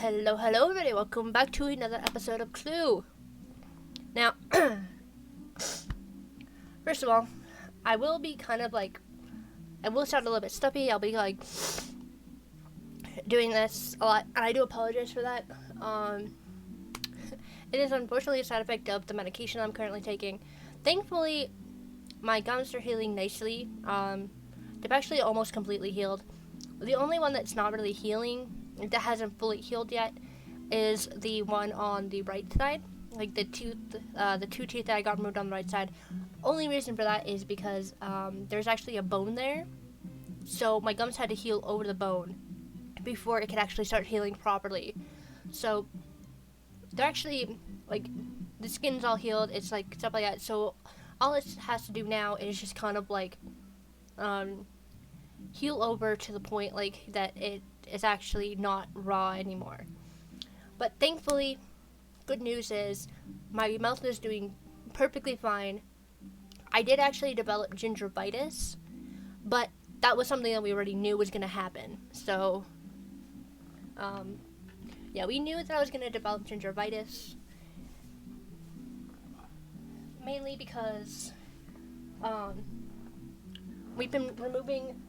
Hello, everybody. Welcome back to another episode of Clue. Now, first of all, I will be I will sound a little bit stuffy. I'll be doing this a lot, and I do apologize for that. It is unfortunately a side effect of the medication I'm currently taking. Thankfully, my gums are healing nicely. They've actually almost completely healed. The only one that's not really healing, that hasn't fully healed yet, is the one on the right side. Like the two teeth that I got removed on the right side. Only reason for that is because there's actually a bone there. So my gums had to heal over the bone before it could actually start healing properly. So they're actually, the skin's all healed. It's stuff like that. So all it has to do now is just kind of heal over to the point that it is actually not raw anymore. But thankfully, good news is my mouth is doing perfectly fine. I did actually develop gingivitis, but that was something that we already knew was going to happen. So, yeah, we knew that I was going to develop gingivitis, mainly because we've been removing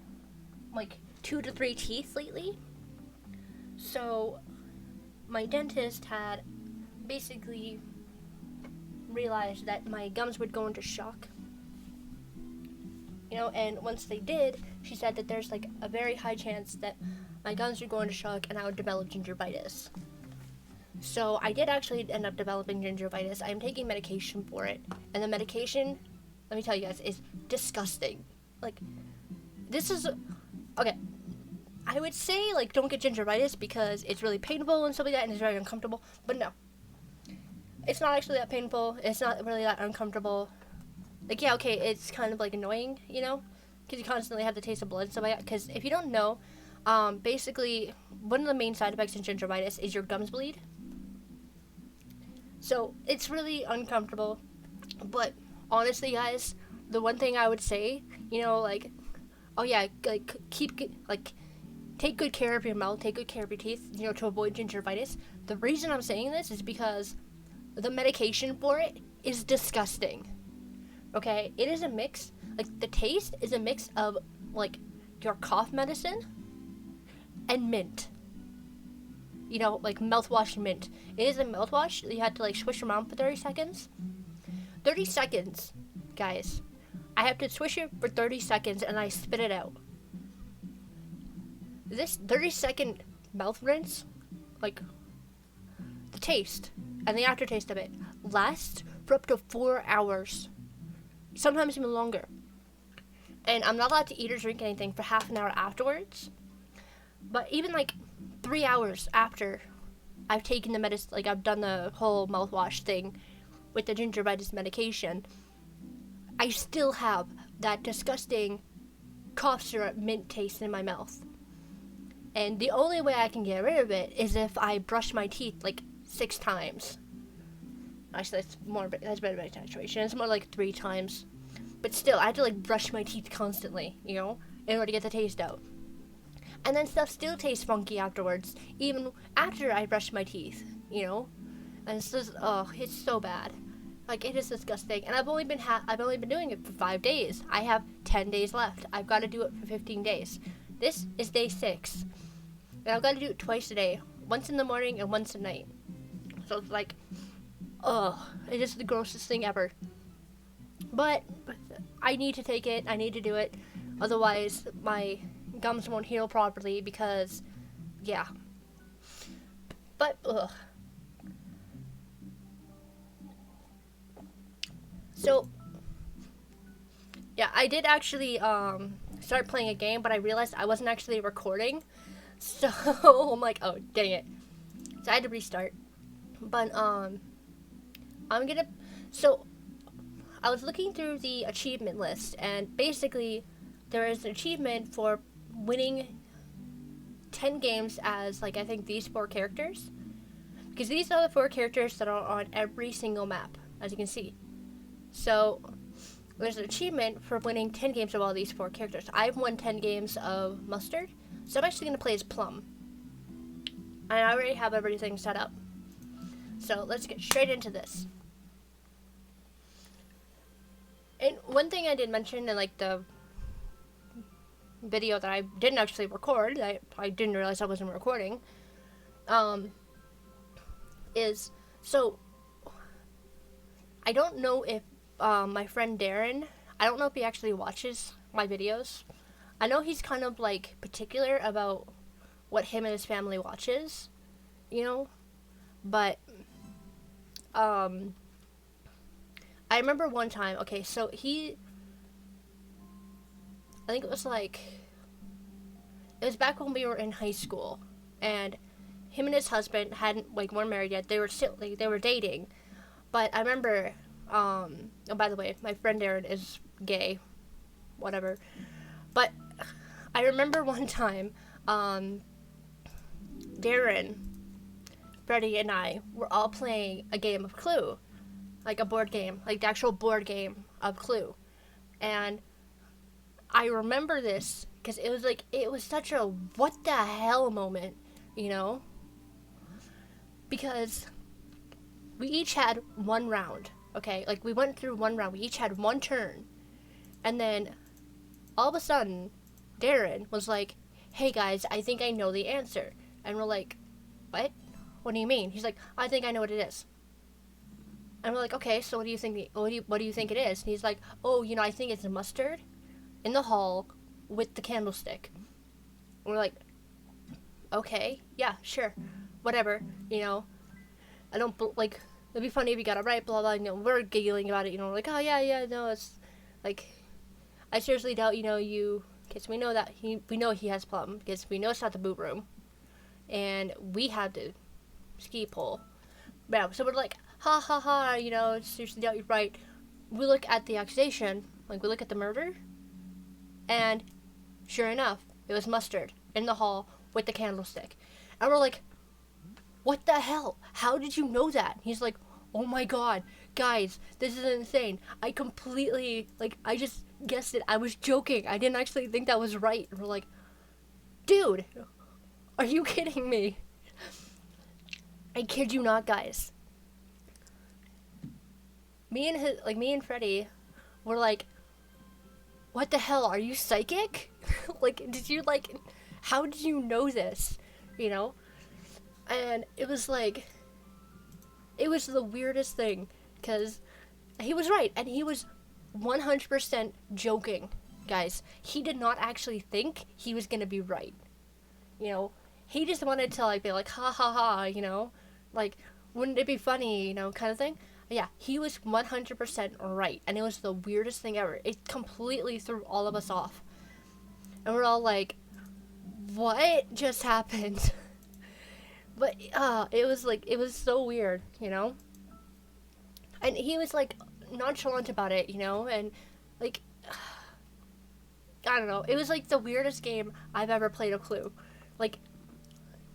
2 to 3 teeth lately. So my dentist had basically realized that my gums would go into shock. And once they did, she said that there's a very high chance that my gums would go into shock and I would develop gingivitis. So I did actually end up developing gingivitis. I'm taking medication for it. And the medication, let me tell you guys, is disgusting. This is, okay, I would say, don't get gingivitis because it's really painful and stuff like that, and it's very uncomfortable. But no, it's not actually that painful. It's not really that uncomfortable. Yeah, okay, it's kind of, annoying, because you constantly have the taste of blood and stuff like that. Because if you don't know, basically, one of the main side effects in gingivitis is your gums bleed. So, it's really uncomfortable. But, honestly, guys, the one thing I would say, oh yeah, take good care of your mouth, take good care of your teeth, to avoid gingivitis. The reason I'm saying this is because the medication for it is disgusting. Okay, it is a mix, the taste is a mix of, your cough medicine and mint. Mouthwash mint. It is a mouthwash. You have to, swish around for 30 seconds. 30 seconds, guys. I have to swish it for 30 seconds and I spit it out. This 30-second mouth rinse, the taste and the aftertaste of it lasts for up to 4 hours. Sometimes even longer. And I'm not allowed to eat or drink anything for half an hour afterwards. But even 3 hours after I've taken the medicine, I've done the whole mouthwash thing with the gingivitis medication, I still have that disgusting cough syrup mint taste in my mouth. And the only way I can get rid of it is if I brush my teeth 6 times. Actually, that's better exaggeration. It's more 3 times. But still, I have to brush my teeth constantly, in order to get the taste out. And then stuff still tastes funky afterwards, even after I brush my teeth, And it's just, it's so bad. It is disgusting. And I've only been doing it for 5 days. I have 10 days left. I've got to do it for 15 days. This is day 6. And I've got to do it twice a day. Once in the morning and once at night. So it's it is the grossest thing ever. But I need to take it. I need to do it. Otherwise, my gums won't heal properly because, yeah. But, So, yeah, I did actually start playing a game, but I realized I wasn't actually recording. So, I'm oh, dang it. So I had to restart. But, so, I was looking through the achievement list, and basically, there is an achievement for winning 10 games as, I think these 4 characters. Because these are the 4 characters that are on every single map, as you can see. So, there's an achievement for winning 10 games of all these 4 characters. I've won 10 games of Mustard, so I'm actually going to play as Plum. I already have everything set up. So let's get straight into this. And one thing I did mention in like the video that I didn't actually record, I didn't realize I wasn't recording, is, so I don't know if my friend Darren, I don't know if he actually watches my videos. I know he's kind of like particular about what him and his family watches, you know, but I remember one time, okay, so I think it was back when we were in high school, and him and his husband weren't married yet. They were still, they were dating, but I remember, oh, by the way, my friend Darren is gay, whatever, but I remember one time, Darren, Freddie, and I were all playing a game of Clue, like a board game, like the actual board game of Clue, and I remember this because it was such a what the hell moment, you know, because we each had one round, okay, like we went through one round, we each had one turn, and then all of a sudden Darren was like, hey guys, I think I know the answer, and we're like, what do you mean? He's like, I think I know what it is. And we're like, okay, so what do you think it is? And he's like, oh, I think it's mustard in the hall with the candlestick. And we're like, okay, yeah, sure, whatever, I don't, it'd be funny if you got it right, blah, blah, we're giggling about it, we're like, oh, yeah, no, it's, like, I seriously doubt, you, because we know that we know he has a problem, because we know it's not the boot room, and we had the ski pole. Yeah, so we're like, ha, ha, ha, seriously doubt you're right. We look at the accusation, we look at the murder, and sure enough, it was mustard in the hall with the candlestick. And we're like, what the hell? How did you know that? He's like, oh my god, guys, this is insane. I completely, I just guessed it. I was joking. I didn't actually think that was right. And we're like, dude, are you kidding me? I kid you not, guys. Me and Freddie were like, what the hell, are you psychic? How did you know this? And it was the weirdest thing, because he was right, and he was 100% joking, guys. He did not actually think he was gonna be right. He just wanted to, be like, ha ha ha, wouldn't it be funny, kind of thing. Yeah, he was 100% right, and it was the weirdest thing ever. It completely threw all of us off. And we're all like, what just happened? But, it was so weird, And he was, nonchalant about it, and, I don't know. It was, the weirdest game I've ever played of Clue.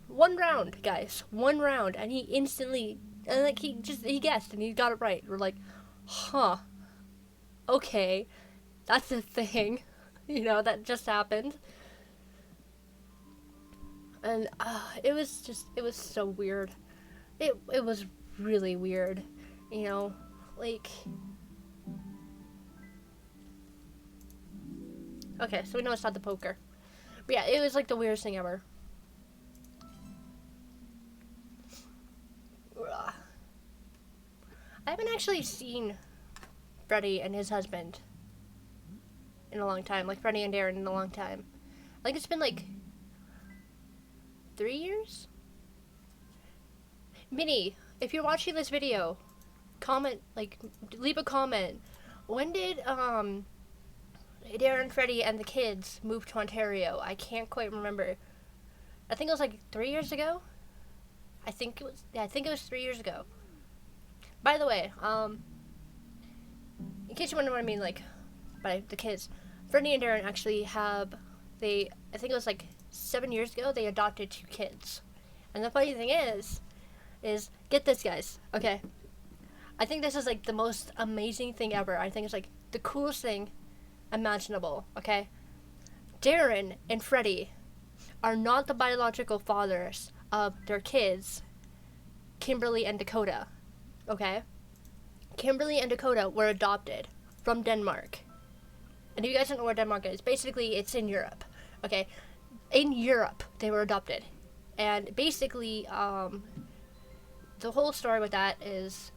One round, guys. One round, and he instantly... And, he guessed, and he got it right. We're like, huh. Okay. That's a thing. That just happened. And, it was so weird. It was really weird. Okay, so we know it's not the poker. But yeah, it was, the weirdest thing ever. I haven't actually seen Freddie and his husband in a long time. Freddie and Darren in a long time. It's been 3 years? Minnie, if you're watching this video, comment, leave a comment. When did, Darren, Freddie, and the kids move to Ontario? I can't quite remember. I think it was 3 years ago? I think it was 3 years ago. By the way, in case you wonder what I mean, by the kids, Freddie and Darren actually I think it was 7 years ago, they adopted 2 kids. And the funny thing is, get this, guys, okay? I think this is, the most amazing thing ever. I think it's, the coolest thing imaginable, okay? Darren and Freddie are not the biological fathers of their kids, Kimberly and Dakota. Okay? Kimberly and Dakota were adopted from Denmark. And if you guys don't know where Denmark is, basically it's in Europe. Okay? In Europe, they were adopted. And basically, the whole story with that is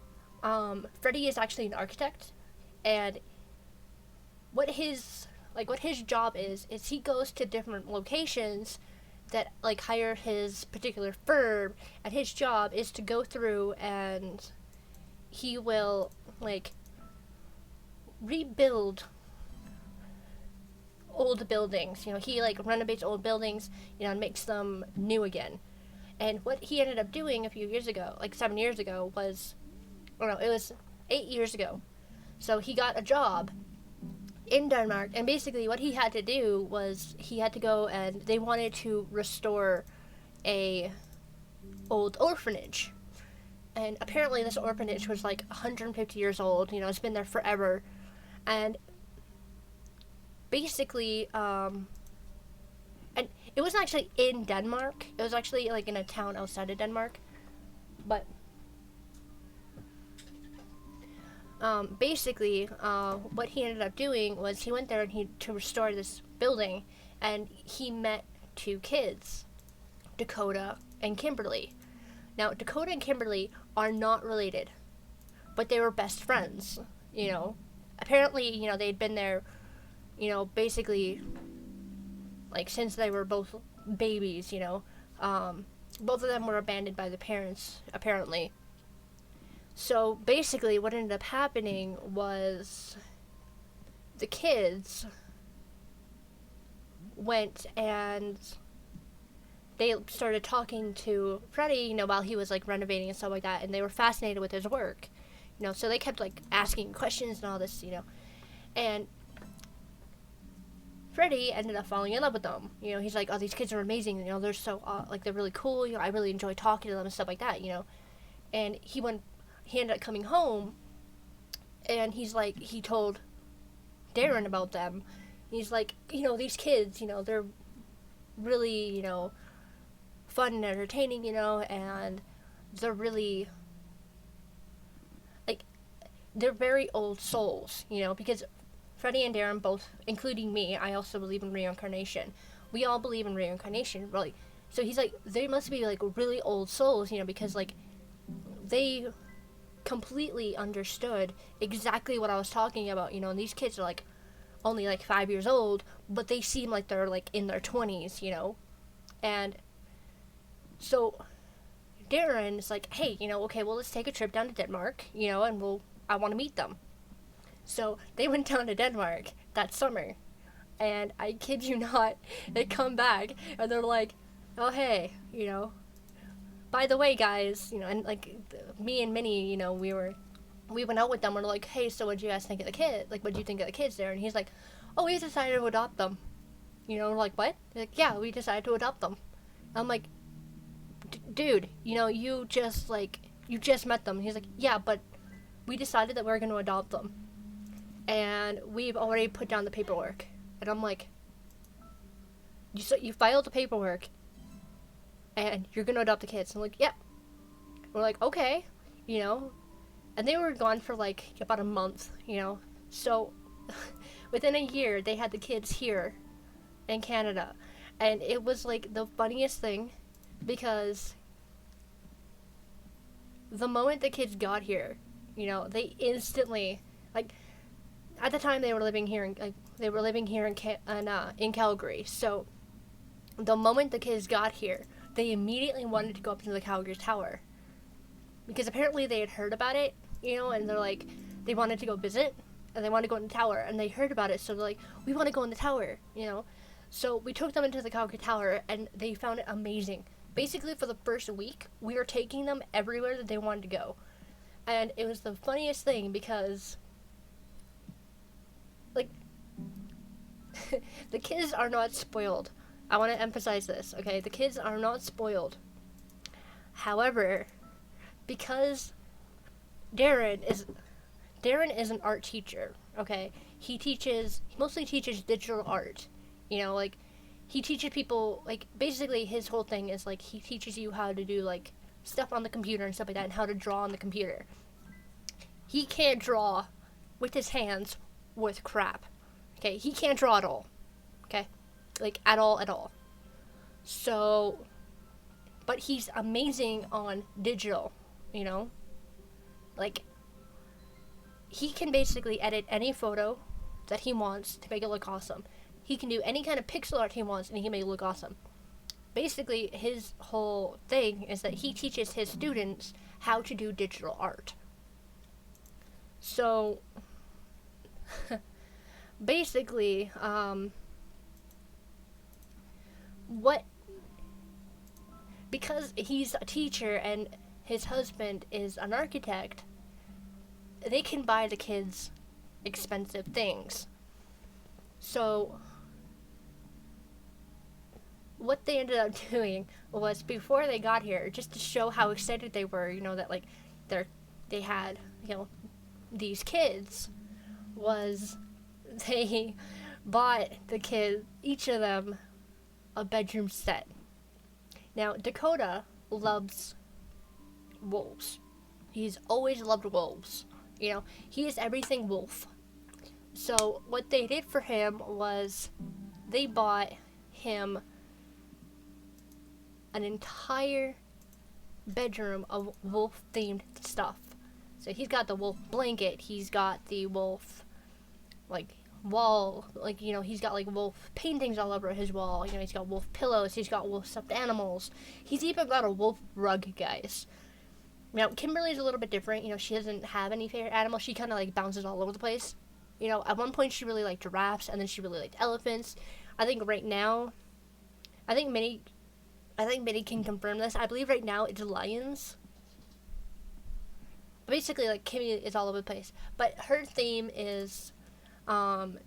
Freddie is actually an architect, and what his job is he goes to different locations that like hire his particular firm, and his job is to go through and he will like rebuild old buildings. You know, he like renovates old buildings, you know, and makes them new again. And what he ended up doing a few years ago, like 7 years ago, was, or no, it was 8 years ago. So he got a job in Denmark, and basically what he had to do was he had to go, and they wanted to restore a old orphanage. And apparently this orphanage was like 150 years old, you know, it's been there forever. And basically, and it wasn't actually in Denmark. It was actually like in a town outside of Denmark. But basically, what he ended up doing was he went there and to restore this building, and he met two kids, Dakota and Kimberly. Now, Dakota and Kimberly are not related, but they were best friends, you know. Apparently, you know, they'd been there, you know, basically, like, since they were both babies, you know. Both of them were abandoned by the parents, apparently. So, basically, what ended up happening was the kids went and they started talking to Freddie, you know, while he was, like, renovating and stuff like that, and they were fascinated with his work, you know, so they kept, like, asking questions and all this, you know, and Freddie ended up falling in love with them. You know, he's like, oh, these kids are amazing, you know, they're so, like, they're really cool, you know, I really enjoy talking to them and stuff like that, you know, and he ended up coming home, and he's like, he told Darren about them. He's like, you know, these kids, you know, they're really, you know, fun and entertaining, you know, and they're really, like, they're very old souls, you know, because Freddie and Darren both, including me, I also believe in reincarnation. We all believe in reincarnation, really. So he's like, they must be, like, really old souls, you know, because, like, they completely understood exactly what I was talking about, you know, and these kids are, like, only, like, 5 years old, but they seem like they're, like, in their 20s, you know, and so Darren is like, hey, you know, okay, well, let's take a trip down to Denmark, you know, and I want to meet them. So they went down to Denmark that summer, and I kid you not, they come back, and they're like, oh, hey, you know, by the way, guys, you know, and, like, me and Minnie, you know, we went out with them, we're like, hey, so what'd you guys think of the kid? Like, what'd you think of the kids there? And he's like, oh, we decided to adopt them. You know, we're like, what? He's like, yeah, we decided to adopt them. I'm like, dude, you know, you just met them. He's like, yeah, but we decided that we were going to adopt them. And we've already put down the paperwork. And I'm like, you filed the paperwork, and you're going to adopt the kids. I'm like, yeah. We're like, okay, you know. And they were gone for, like, about a month, you know. So, within a year, they had the kids here in Canada. And it was, like, the funniest thing, because the moment the kids got here, you know, they instantly, like, at the time they were living here in Calgary. So the moment the kids got here, they immediately wanted to go up to the Calgary Tower, because apparently they had heard about it, you know, and they're like, they wanted to go visit, and they wanted to go in the tower, and they heard about it, so they're like, we want to go in the tower, you know. So we took them into the Calgary Tower, and they found it amazing. Basically, for the first week, we were taking them everywhere that they wanted to go. And it was the funniest thing, because, like, the kids are not spoiled. I want to emphasize this, okay? The kids are not spoiled. However, because Darren is an art teacher, okay? He mostly teaches digital art. You know, like, he teaches people, like, basically his whole thing is like he teaches you how to do like stuff on the computer and stuff like that, and how to draw on the computer. He can't draw with his hands worth crap. Okay, he can't draw at all. Okay, like at all. So, but he's amazing on digital. You know, like he can basically edit any photo that he wants to make it look awesome. He can do any kind of pixel art he wants, and he can make it look awesome. Basically, his whole thing is that he teaches his students how to do digital art. So, basically, what, because he's a teacher and his husband is an architect, they can buy the kids expensive things. So, what they ended up doing was, before they got here, just to show how excited they were, you know, that like they had, you know, these kids, was they bought the kids, each of them, a bedroom set. Now, Dakota loves wolves. He's always loved wolves. You know, he is everything wolf. So what they did for him was they bought him an entire bedroom of wolf-themed stuff. So he's got the wolf blanket, he's got the wolf, like, wall, like, you know, he's got, like, wolf paintings all over his wall, you know, he's got wolf pillows, he's got wolf stuffed animals, he's even got a wolf rug, guys. Now, Kimberly's a little bit different, you know, she doesn't have any favorite animals, she kind of, like, bounces all over the place. You know, at one point she really liked giraffes, and then she really liked elephants. I think right now, I think Minnie can confirm this. I believe right now it's lions. Basically, like, Kimmy is all over the place. But her theme is,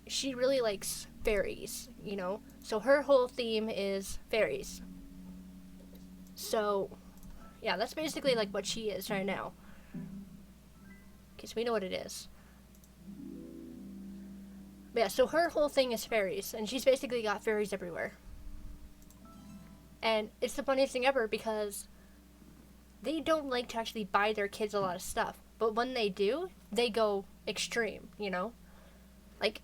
she really likes fairies, you know? So her whole theme is fairies. So, yeah, that's basically, like, what she is right now. Okay, so we know what it is. But yeah, so her whole thing is fairies, and she's basically got fairies everywhere. And it's the funniest thing ever, because they don't like to actually buy their kids a lot of stuff. But when they do, they go extreme, you know? Like,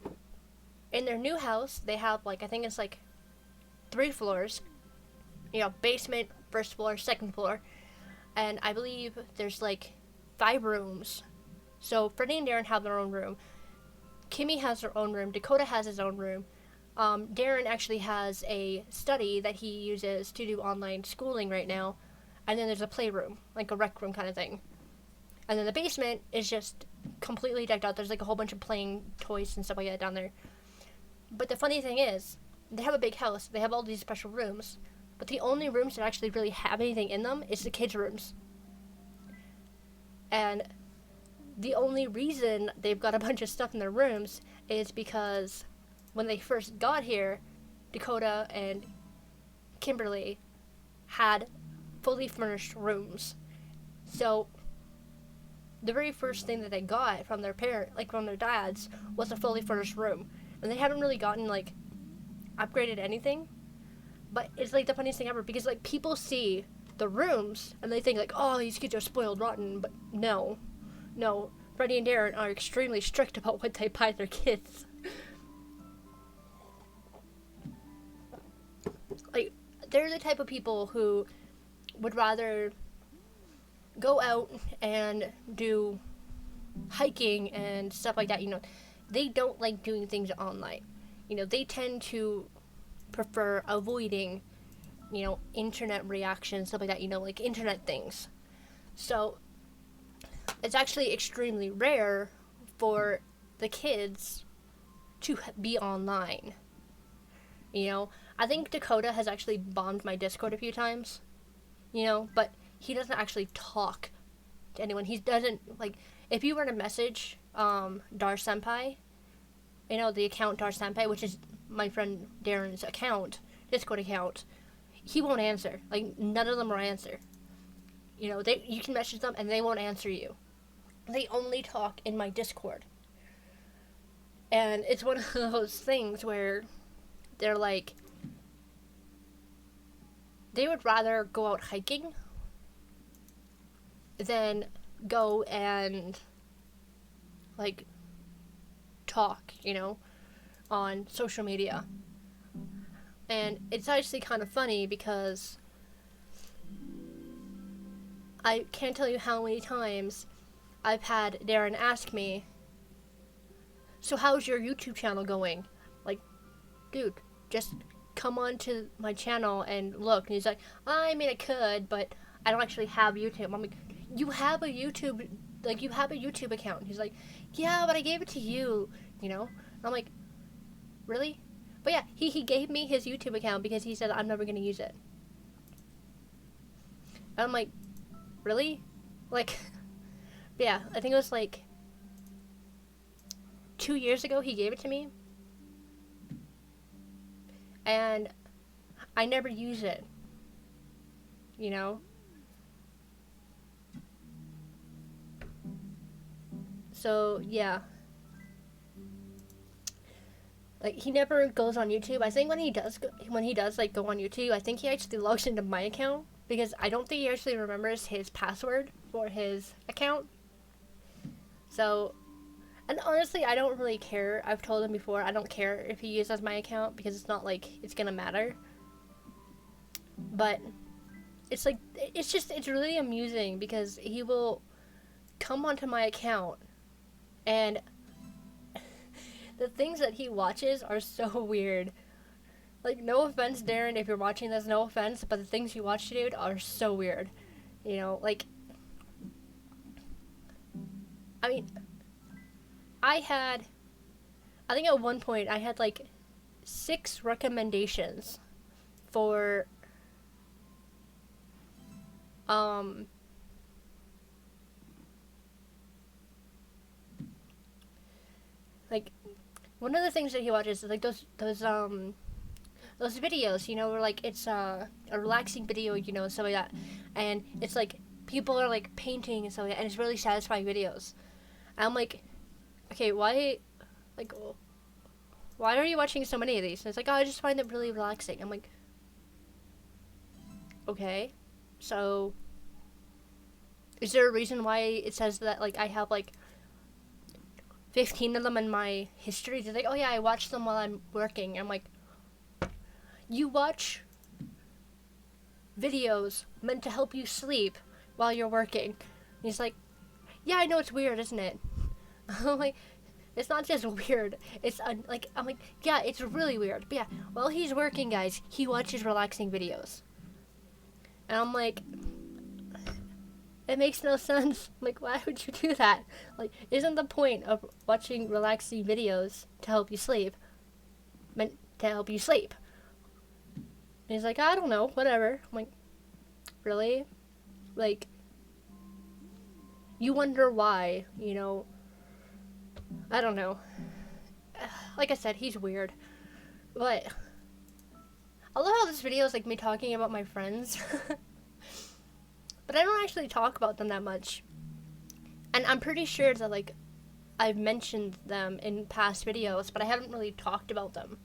in their new house, they have, like, I think it's, like, 3 floors. You know, basement, first floor, second floor. And I believe there's, like, 5 rooms. So Freddie and Darren have their own room. Kimmy has her own room. Dakota has his own room. Darren actually has a study that he uses to do online schooling right now. And then there's a playroom, like a rec room kind of thing. And then the basement is just completely decked out. There's like a whole bunch of playing toys and stuff like that down there. But the funny thing is, they have a big house. They have all these special rooms. But the only rooms that actually really have anything in them is the kids' rooms. And the only reason they've got a bunch of stuff in their rooms is because when they first got here, Dakota and Kimberly had fully furnished rooms. So the very first thing that they got from their from their dads, was a fully furnished room. And they haven't really gotten, like, upgraded anything. But it's, like, the funniest thing ever, because, like, people see the rooms and they think, like, oh, these kids are spoiled rotten. But no, Freddie and Darren are extremely strict about what they buy their kids. Like, they're the type of people who would rather go out and do hiking and stuff like that, you know. They don't like doing things online. You know, they tend to prefer avoiding, you know, internet reactions, stuff like that, you know, like internet things. So it's actually extremely rare for the kids to be online. You know, I think Dakota has actually bombed my Discord a few times, you know, but he doesn't actually talk to anyone. He doesn't, like, if you were to message Dar Senpai, you know, the account Dar Senpai, which is my friend Darren's account, Discord account, he won't answer. Like, none of them will answer. You know, you can message them and they won't answer you. They only talk in my Discord. And it's one of those things where they're like, they would rather go out hiking than go and like talk, on social media. And it's actually kind of funny because I can't tell you how many times I've had Darren ask me, so how's your YouTube channel going? Like, dude, just come on to my channel and look. And he's like, I mean, I could, but I don't actually have YouTube. I'm like, you have a YouTube account. He's like, yeah, but I gave it to you, And I'm like, really? But yeah, he gave me his YouTube account because he said I'm never going to use it. And I'm like, really? Like, yeah, I think it was like 2 years ago he gave it to me. And I never use it. So, yeah. Like, he never goes on YouTube. I think when he does like go on YouTube, I think he actually logs into my account because I don't think he actually remembers his password for his account. So, and honestly, I don't really care. I've told him before, I don't care if he uses my account because it's not like it's gonna matter. But it's like, it's really amusing because he will come onto my account and the things that he watches are so weird. Like, no offense, Darren, if you're watching this, no offense, but the things you watch, dude, are so weird. Like, I mean, I think at one point I had like 6 recommendations for, like, one of the things that he watches is like those videos, where like it's a relaxing video, stuff like that, and it's like people are like painting and stuff like that, and it's really satisfying videos. And I'm like, okay, why are you watching so many of these? And it's like, oh, I just find it really relaxing. I'm like, okay, so is there a reason why it says that like I have like 15 of them in my history? They're like, oh yeah, I watch them while I'm working. I'm like, you watch videos meant to help you sleep while you're working. And he's like, yeah, I know, it's weird, isn't it? I'm like, it's not just weird. It's I'm like, yeah, it's really weird. But yeah, while he's working, guys, he watches relaxing videos. And I'm like, it makes no sense. Like, why would you do that? Like, isn't the point of watching relaxing videos to help you sleep? Meant to help you sleep. And he's like, I don't know, whatever. I'm like, really? Like, you wonder why, I don't know. Like I said, he's weird. But I love how this video is like me talking about my friends. But I don't actually talk about them that much. And I'm pretty sure that like I've mentioned them in past videos, but I haven't really talked about them,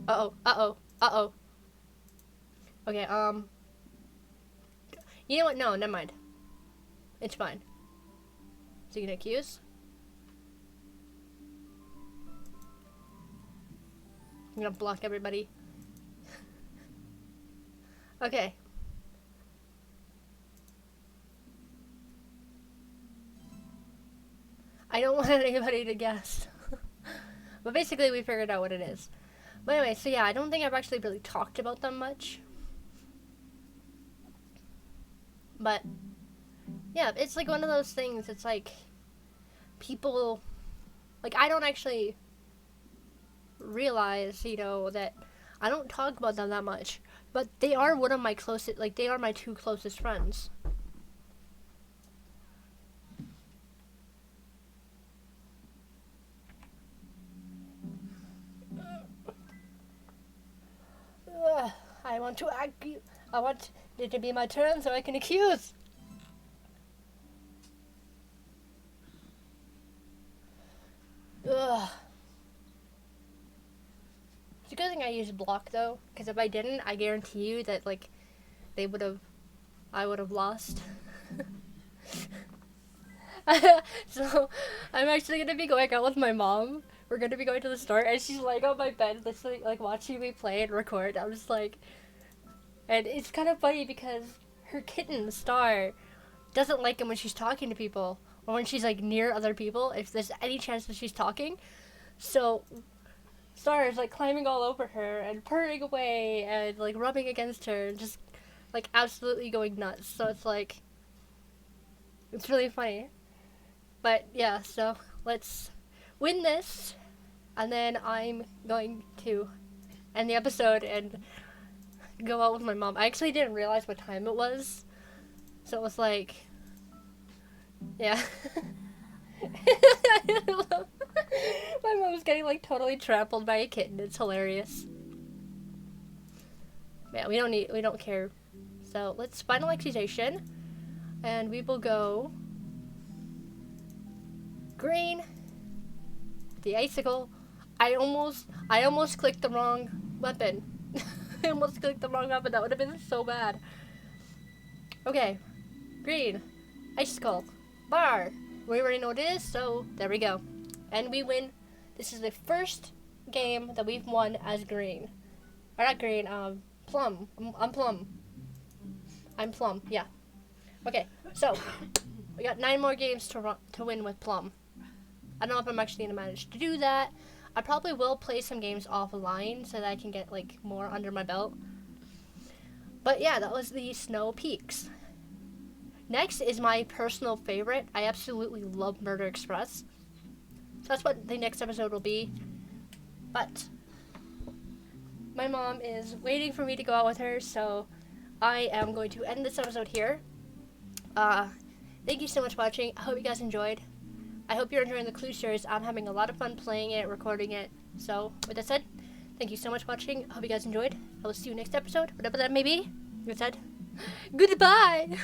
Uh-oh. Okay, you know what? No, never mind. It's fine. Is he gonna accuse? I'm gonna block everybody. Okay. I don't want anybody to guess. But basically we figured out what it is. But anyway, so yeah, I don't think I've actually really talked about them much. But yeah, it's like one of those things, it's like people, like, I don't actually realize, that I don't talk about them that much, but they are one of my closest, like, they are my 2 closest friends. I want it to be my turn so I can accuse. Ugh. good thing I used block though, because if I didn't, I guarantee you that like I would have lost. So I'm actually gonna be going out with my mom. We're gonna be going to the store, and she's laying on my bed, literally like watching me play and record. I'm just like, and it's kind of funny because her kitten Star doesn't like it when she's talking to people or when she's like near other people. If there's any chance that she's talking, so Star is like climbing all over her and purring away and like rubbing against her and just like absolutely going nuts. So it's like, it's really funny. But yeah, so let's win this, and then I'm going to end the episode and go out with my mom. I actually didn't realize what time it was, so it was like, yeah. My mom's getting like totally trampled by a kitten. It's hilarious. Yeah, we don't care. So let's final accusation, and we will go green. The icicle. I almost clicked the wrong weapon. I almost clicked the wrong weapon. That would have been so bad. Okay. Green. Icicle. Bar. We already know what it is, so there we go. And we win. This is the first game that we've won as green. Or not green, plum. I'm plum. I'm plum, yeah. Okay, so we got 9 more games to win with plum. I don't know if I'm actually going to manage to do that. I probably will play some games offline so that I can get like more under my belt. But yeah, that was the Snow Peaks. Next is my personal favorite. I absolutely love Murder Express. So that's what the next episode will be. But my mom is waiting for me to go out with her, so I am going to end this episode here. Thank you so much for watching. I hope you guys enjoyed. I hope you're enjoying the Clue series. I'm having a lot of fun playing it, recording it. So, with that said, thank you so much for watching. I hope you guys enjoyed. I will see you next episode, whatever that may be. With that said, goodbye!